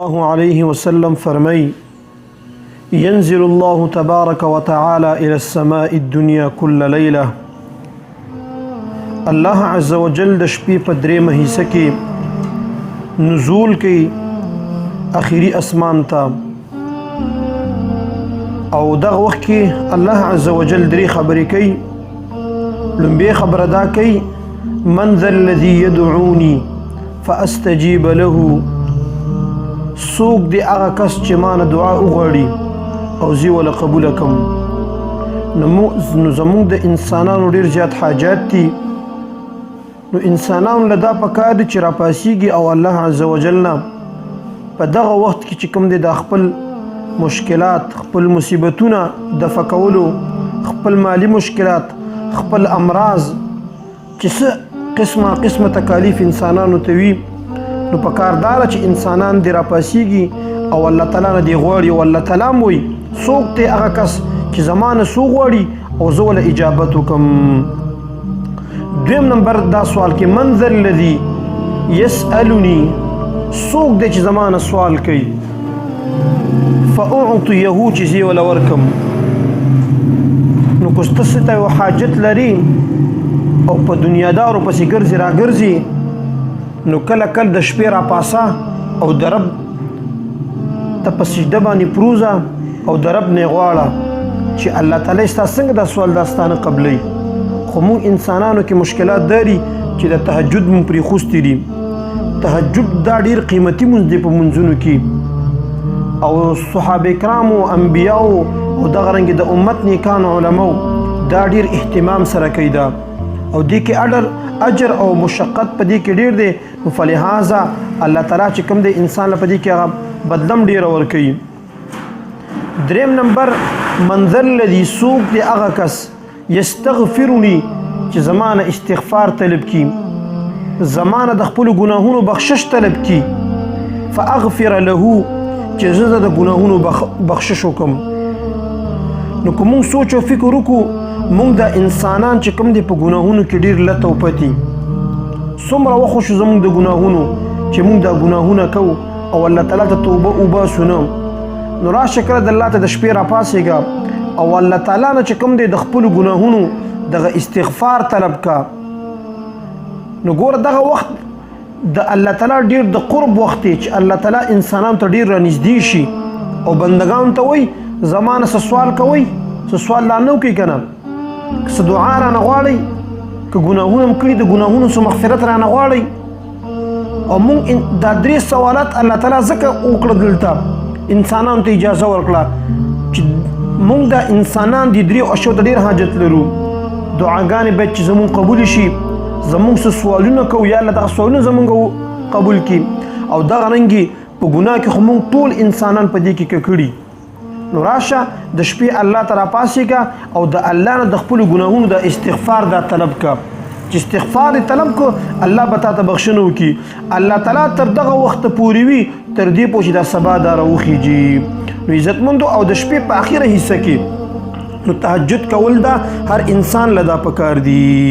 الله عليه وسلم فرمي ينزل الله تبارك وتعالى إلى السماء الدنيا كل ليلة. الله عز وجل د شپې په درېمه حصه کې نزول کوي اخري اسمان ته، او دغه وخت کې الله عز وجل درې خبرې کوي. لومبۍ خبره دا کوي: من ذا الذي يدعوني فاستجيب له، څوک دی هغه کس چې ما نه دعا وغواړي او زه یې وله قبوله کړم. نو زموږ د انسانانو ډېر زیات حاجات دي، نو انسانانو له دا پکار دي چې راپاسیږي او الله عز وجل نه په دغه وخت کې چې کوم دی د خپل مشکلات، خپل مصیبتونه دفع کولو، خپل مالی مشکلات، خپل امراض، چې څه قسمه تکالیف انسانانو ته وي، نو په کار داره چې انسانان دې راپاسیږي او الله تعالی نه دې غواړي، او الله تعالی هم وایي څوک دی هغه کس چې زما نه څه غواړي او زه وله اجابت وکړم. دویم نمبر دا سوال کې: من ذا الذي يسألني، څوک دی چې زما نه سوال کوي، فأعطيه، چې زه یې وله ورکړم. نو که ستاسې ته یو حاجت لري او په دنیادارو پسې ګرځي راګرځي، نو کله د شپې راپاسه او د رب ته په سجده باندې پروزه او د رب نه غواړه چې الله تعالی ستا څنګه دا سوال دا ستا نه قبلوي. خو موږ انسانانو کې مشکلات داري چې د تهجد مونږ پرېښوستي دي. تهجد دا ډېر قیمتي مونځ دی په مونځونو کې، او صحابه کرامو، انبیاو او دغه رنګې د امت نیکانو علماو دا ډېر اهتمام سره کوي دا، او دې کې اجر او مشقت په دې کې ډېر دی. نو فلهذا الله تعالی چې کوم دی انسان له په دې کې هغه بدلم ډېره ورکوي. دریم نمبر: من ذا الذي، څوک دی هغه کس یستغفرني چې زما نه استغفار طلب کی، زما نه د خپلو ګناهونو بخشش طلب کی، فاغفر له، چې زه د ګناهونو بخشش وکړم. نو که موږ سوچ او فکر وکړو، موږ د انسانان چې کوم دی په ګناهونو کې ډېر لته او پتي، څومره وخت شو زموږ د ګناهونو چې موږ دا ګناهونه کوو او الله تعالی ته توبه وباسو نه. نو راشه کله د الله ته د شپې راپاڅېږه او الله تعالی نه چې کوم دی د خپلو ګناهونو دغه استغفار طلب کا. نو ګوره دغه وخت د الله تعالی ډېر د قرب وخت دی چې الله تعالی انسانانو ته ډېر رانږدې شي او بندګانو ته وایي زما نه څه سوال کوئ، څه سوال لا نه وکړئ که نه، که څه دعا رانه غواړئ، که ګناهونه م کړي د ګناهونو څه مغفرت رانه غواړئ. او موږ دا درې سوالات الله تعالی ځکه وکړه، دلته انسانانو ته اجازه ورکړه چې موږ د انسانان د درې اشیاو ته ډېر حاجت لرو. دعاګانې باید چې زموږ قبول شي، زموږ څه سوالونه کوو یا الله دغه سوالونه زموږ قبول کړي. او دغه رنګې په ګناه کې خو موږ ټول انسانان په دې کې ککړي. نو راشه د شپې الله ته راپاڅېږه او د الله نه د خپلو ګناهونو د استغفار دا طلب که، چې استغفار دې طلب کو الله به تا ته بخښنه وکړي. الله تعالی تر دغه وخته پورې وي تر دې پوه چې دا سبا دا راوخیږي. نو عزتمندو، او د شپې په اخره حصه کې نو تهجد کول دا هر انسان له دا پکار دي.